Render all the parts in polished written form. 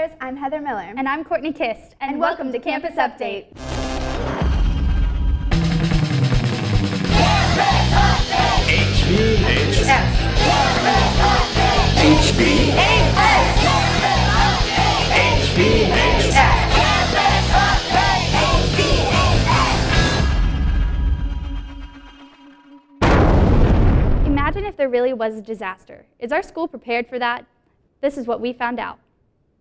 Outdoors. I'm Heather Miller. And I'm Courtney Kist. And welcome to Campus Update. Imagine if there really was a disaster. Is our school prepared for that? This is what we found out.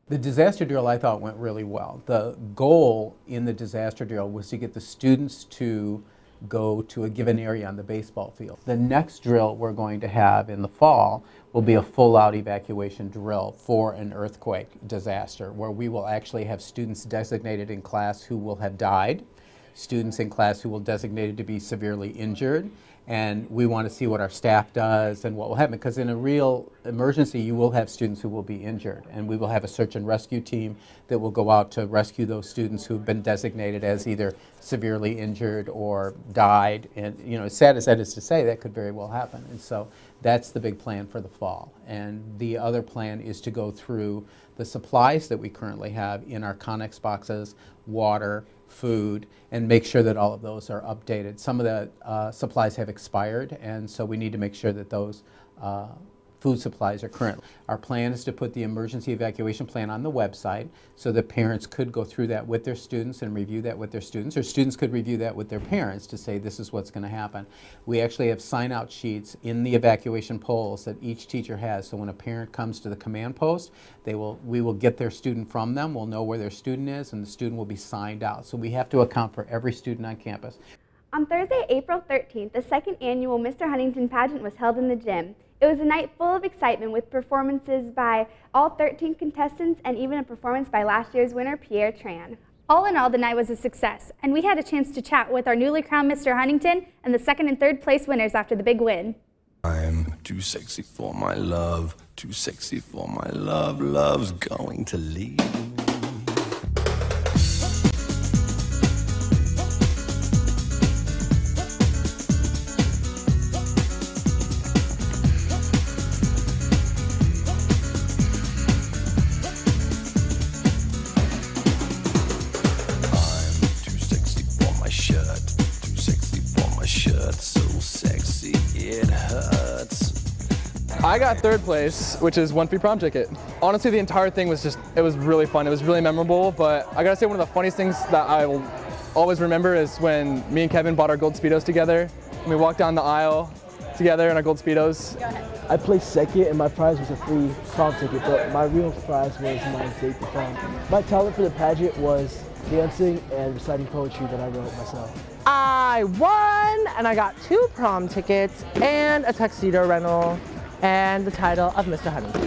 The disaster drill, I thought, went really well. The goal in the disaster drill was to get the students to go to a given area on the baseball field. The next drill we're going to have in the fall will be a full-out evacuation drill for an earthquake disaster, where we will actually have students designated in class who will have died, students in class who will be designated to be severely injured, and we want to see what our staff does and what will happen, because in a real emergency you will have students who will be injured, and we will have a search and rescue team that will go out to rescue those students who've been designated as either severely injured or died. And you know, as sad as that is to say, that could very well happen. And so that's the big plan for the fall. And the other plan is to go through the supplies that we currently have in our Connex boxes, water, food, and make sure that all of those are updated. Some of the supplies have expired, and so we need to make sure that those food supplies are current. Our plan is to put the emergency evacuation plan on the website so that parents could go through that with their students and review that with their students, or students could review that with their parents to say this is what's going to happen. We actually have sign-out sheets in the evacuation poles that each teacher has, so when a parent comes to the command post, we will get their student from them, we'll know where their student is, and the student will be signed out. So we have to account for every student on campus. On Thursday, April 13th, the second annual Mr. Huntington pageant was held in the gym. It was a night full of excitement with performances by all 13 contestants and even a performance by last year's winner, Pierre Tran. All in all, the night was a success, and we had a chance to chat with our newly crowned Mr. Huntington and the second and third place winners after the big win. I'm too sexy for my love, too sexy for my love, love's going to leave. I got third place, which is one free prom ticket. Honestly, the entire thing was it was really fun. It was really memorable, but I gotta say one of the funniest things that I will always remember is when me and Kevin bought our gold Speedos together, and we walked down the aisle together in our gold Speedos. I placed second, and my prize was a free prom ticket, but my real prize was my date to prom. My talent for the pageant was dancing and reciting poetry that I wrote myself. I won, and I got 2 prom tickets and a tuxedo rental and the title of Mr. Huntington.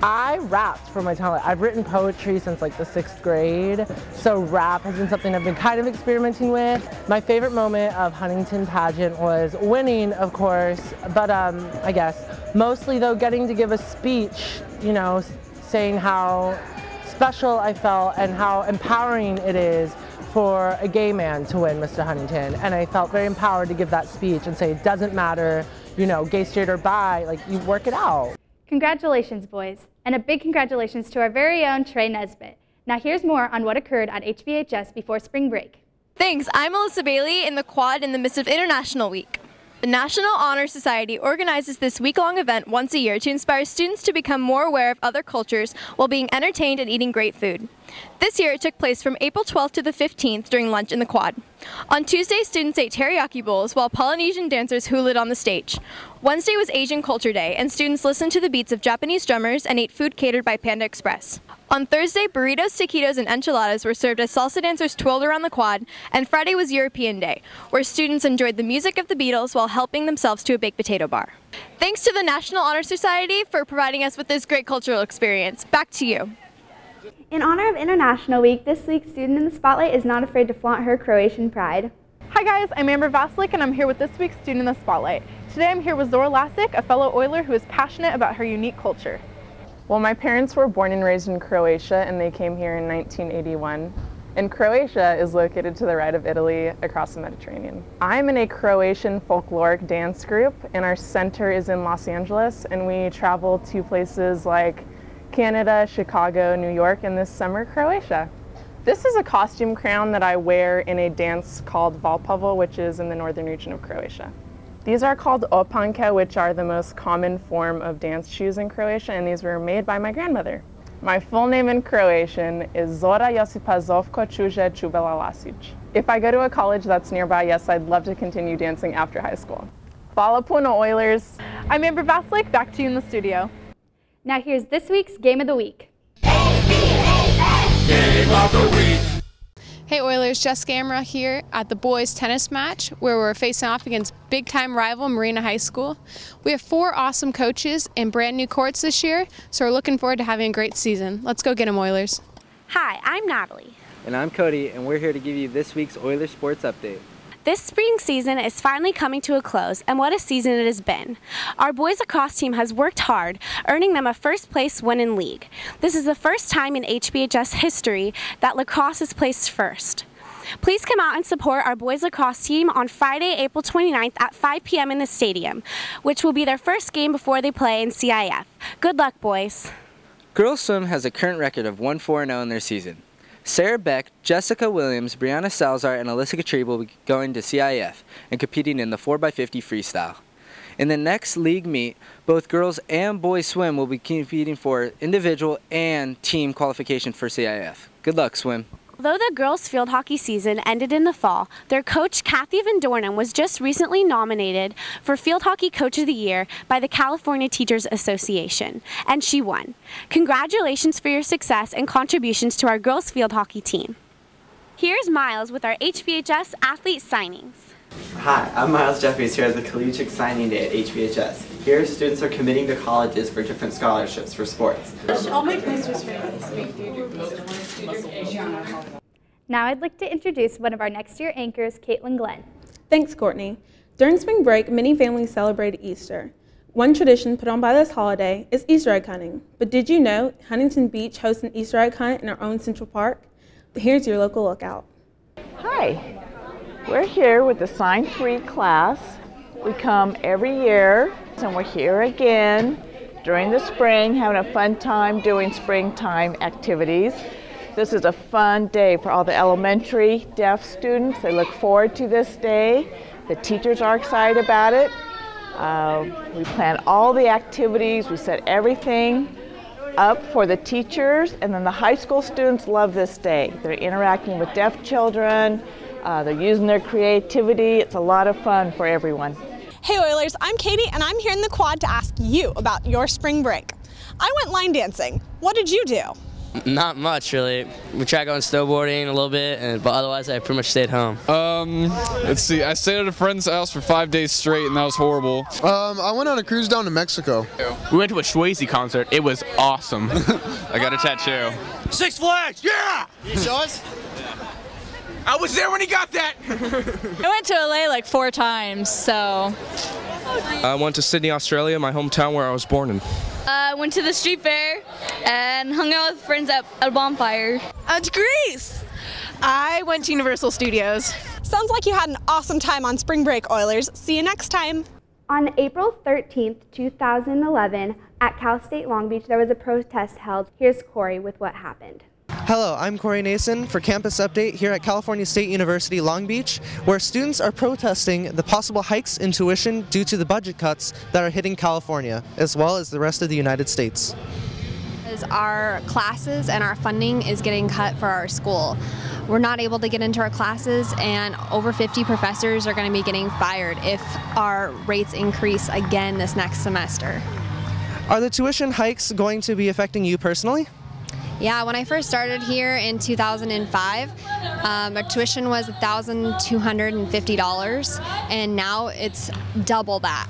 I rapped for my talent. I've written poetry since like the 6th grade, so rap has been something I've been kind of experimenting with. My favorite moment of Huntington pageant was winning, of course, but I guess mostly though getting to give a speech, you know, saying how special I felt and how empowering it is for a gay man to win Mr. Huntington. And I felt very empowered to give that speech and say it doesn't matter, you know, gay, straight, or bi, like you work it out. Congratulations, boys. And a big congratulations to our very own Trey Nesbitt. Now here's more on what occurred at HBHS before spring break. Thanks. I'm Melissa Bailey in the quad in the midst of International Week. The National Honor Society organizes this week-long event once a year to inspire students to become more aware of other cultures while being entertained and eating great food. This year it took place from April 12th to the 15th during lunch in the quad. On Tuesday, students ate teriyaki bowls while Polynesian dancers hulaed on the stage. Wednesday was Asian Culture Day, and students listened to the beats of Japanese drummers and ate food catered by Panda Express. On Thursday, burritos, taquitos, and enchiladas were served as salsa dancers twirled around the quad, and Friday was European Day, where students enjoyed the music of the Beatles while helping themselves to a baked potato bar. Thanks to the National Honor Society for providing us with this great cultural experience. Back to you. In honor of International Week, this week's student in the spotlight is not afraid to flaunt her Croatian pride. Hi guys, I'm Amber Vaslik and I'm here with this week's student in the spotlight. Today I'm here with Zora Lasic, a fellow Oiler who is passionate about her unique culture. Well, my parents were born and raised in Croatia and they came here in 1981. And Croatia is located to the right of Italy across the Mediterranean. I'm in a Croatian folkloric dance group and our center is in Los Angeles, and we travel to places like Canada, Chicago, New York, and this summer, Croatia. This is a costume crown that I wear in a dance called Valpovo, which is in the northern region of Croatia. These are called opanke, which are the most common form of dance shoes in Croatia, and these were made by my grandmother. My full name in Croatian is Zora Josipa Zovko Čuže Čubela Lasić. If I go to a college that's nearby, yes, I'd love to continue dancing after high school. Hvala puno, Oilers! I'm Amber Vaslik, back to you in the studio. Now here's this week's Game of the Week. Game of the Week. Hey Oilers, Jess Gamera here at the boys tennis match where we're facing off against big-time rival Marina High School. We have 4 awesome coaches and brand new courts this year, so we're looking forward to having a great season. Let's go get them, Oilers. Hi, I'm Natalie. And I'm Cody, and we're here to give you this week's Oilers sports update. This spring season is finally coming to a close, and what a season it has been. Our boys lacrosse team has worked hard, earning them a first place win in league. This is the first time in HBHS history that lacrosse is placed first. Please come out and support our boys lacrosse team on Friday, April 29th at 5 p.m. in the stadium, which will be their first game before they play in CIF. Good luck, boys. Girls swim has a current record of 1-4-0 in their season. Sarah Beck, Jessica Williams, Brianna Salzar, and Alyssa Katrib will be going to CIF and competing in the 4x50 freestyle. In the next league meet, both girls and boys swim will be competing for individual and team qualification for CIF. Good luck, swim. Although the girls' field hockey season ended in the fall, their coach, Kathy Van Dornum, was just recently nominated for Field Hockey Coach of the Year by the California Teachers Association, and she won. Congratulations for your success and contributions to our girls' field hockey team. Here's Miles with our HBHS athlete signings. Hi, I'm Miles Jeffries here at the Collegiate Signing Day at HBHS. Here, students are committing to colleges for different scholarships for sports. I'll make posters for you. Now I'd like to introduce one of our next year anchors, Caitlin Glenn. Thanks, Courtney. During spring break, many families celebrate Easter. One tradition put on by this holiday is Easter egg hunting. But did you know Huntington Beach hosts an Easter egg hunt in our own Central Park? Here's your local lookout. Hi, we're here with the Sign 3 class. We come every year, and we're here again during the spring, having a fun time doing springtime activities. This is a fun day for all the elementary deaf students. They look forward to this day. The teachers are excited about it. We plan all the activities. We set everything up for the teachers, and then the high school students love this day. They're interacting with deaf children. They're using their creativity. It's a lot of fun for everyone. Hey Oilers, I'm Katie and I'm here in the quad to ask you about your spring break. I went line dancing. What did you do? Not much, really. We tried going snowboarding a little bit, but otherwise I pretty much stayed home. Let's see. I stayed at a friend's house for 5 days straight, and that was horrible. I went on a cruise down to Mexico. We went to a Swayze concert. It was awesome. I got a tattoo. Six Flags, yeah! You show us? I was there when he got that. I went to LA like 4 times, so. I went to Sydney, Australia, my hometown where I was born in. Went to the street fair and hung out with friends at a bonfire. To Greece! I went to Universal Studios. Sounds like you had an awesome time on spring break, Oilers. See you next time. On April 13th, 2011, at Cal State Long Beach, there was a protest held. Here's Corey with what happened. Hello, I'm Corey Nason for Campus Update here at California State University Long Beach, where students are protesting the possible hikes in tuition due to the budget cuts that are hitting California, as well as the rest of the United States. Our classes and our funding is getting cut for our school. We're not able to get into our classes, and over 50 professors are going to be getting fired if our rates increase again this next semester. Are the tuition hikes going to be affecting you personally? Yeah, when I first started here in 2005, our tuition was $1,250, and now it's double that.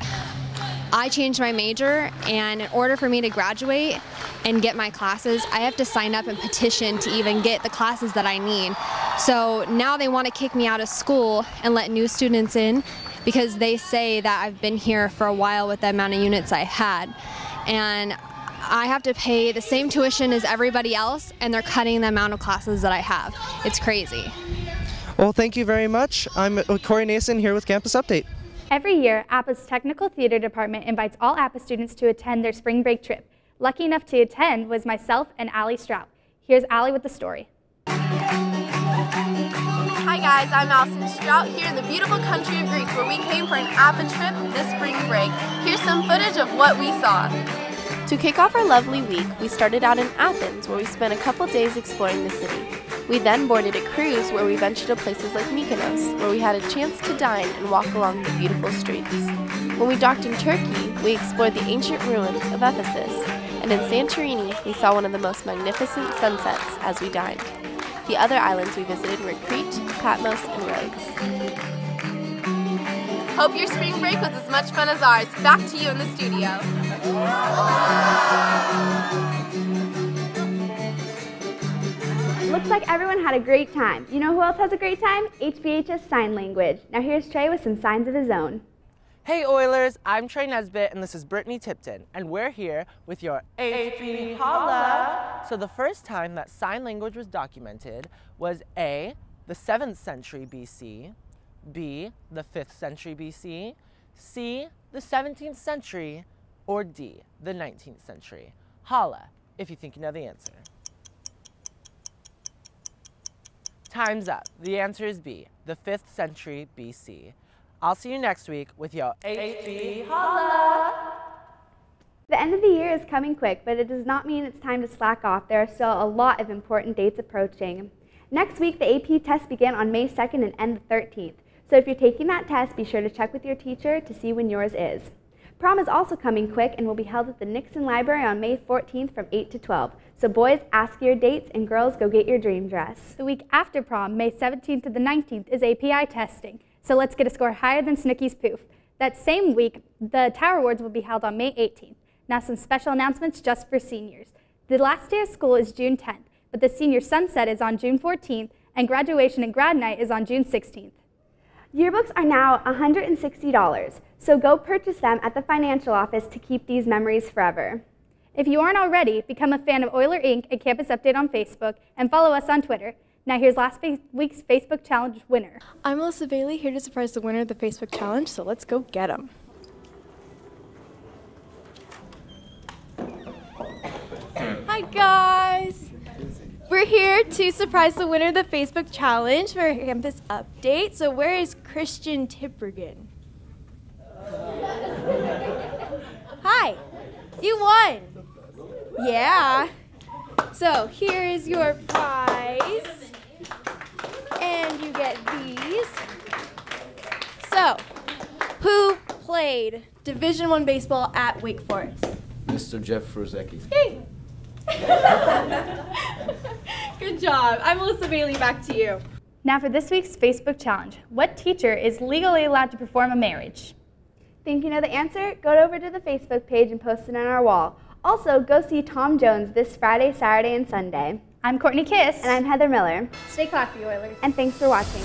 I changed my major, and in order for me to graduate and get my classes, I have to sign up and petition to even get the classes that I need. So now they want to kick me out of school and let new students in because they say that I've been here for a while with the amount of units I had. And I have to pay the same tuition as everybody else, and they're cutting the amount of classes that I have. It's crazy. Well, thank you very much. I'm Corey Nason here with Campus Update. Every year, APA's Technical Theater Department invites all APA students to attend their spring break trip. Lucky enough to attend was myself and Allie Strout. Here's Allie with the story. Hi guys, I'm Allison Strout here in the beautiful country of Greece where we came for an APA trip this spring break. Here's some footage of what we saw. To kick off our lovely week, we started out in Athens where we spent a couple days exploring the city. We then boarded a cruise where we ventured to places like Mykonos, where we had a chance to dine and walk along the beautiful streets. When we docked in Turkey, we explored the ancient ruins of Ephesus, and in Santorini, we saw one of the most magnificent sunsets as we dined. The other islands we visited were Crete, Patmos, and Rhodes. Hope your spring break was as much fun as ours. Back to you in the studio. Looks like everyone had a great time. You know who else has a great time? HBHS Sign Language. Now here's Trey with some signs of his own. Hey Oilers, I'm Trey Nesbitt and this is Brittany Tipton, and we're here with your HB Holla. So the first time that sign language was documented was A, the 7th century BC, B, the 5th century BC, C, the 17th century, or D, the 19th century. Holla if you think you know the answer. Time's up. The answer is B, the 5th century BC. I'll see you next week with your HB Holla! The end of the year is coming quick, but it does not mean it's time to slack off. There are still a lot of important dates approaching. Next week, the AP tests begin on May 2nd and end the 13th. So if you're taking that test, be sure to check with your teacher to see when yours is. Prom is also coming quick and will be held at the Nixon Library on May 14th from 8 to 12. So boys, ask your dates, and girls, go get your dream dress. The week after prom, May 17th to the 19th, is API testing. So let's get a score higher than Snooki's Poof. That same week, the Tower Awards will be held on May 18th. Now some special announcements just for seniors. The last day of school is June 10th, but the senior sunset is on June 14th, and graduation and grad night is on June 16th. Yearbooks are now $160, so go purchase them at the financial office to keep these memories forever. If you aren't already, become a fan of Oiler Inc. and Campus Update on Facebook, and follow us on Twitter. Now here's last week's Facebook Challenge winner. I'm Melissa Bailey, here to surprise the winner of the Facebook Challenge, so let's go get him. Hi guys! We're here to surprise the winner of the Facebook Challenge for Campus Update. So where is Christian Tippergen? Hi! You won! Yeah! So here is your prize. And you get these. So, who played Division I baseball at Wake Forest? Mr. Jeff Frozecki. Yay! Good job. I'm Melissa Bailey, back to you. Now for this week's Facebook Challenge. What teacher is legally allowed to perform a marriage? Think you know the answer? Go over to the Facebook page and post it on our wall. Also, go see Tom Jones this Friday, Saturday, and Sunday. I'm Courtney Kiss. And I'm Heather Miller. Stay classy, Oilers. And thanks for watching.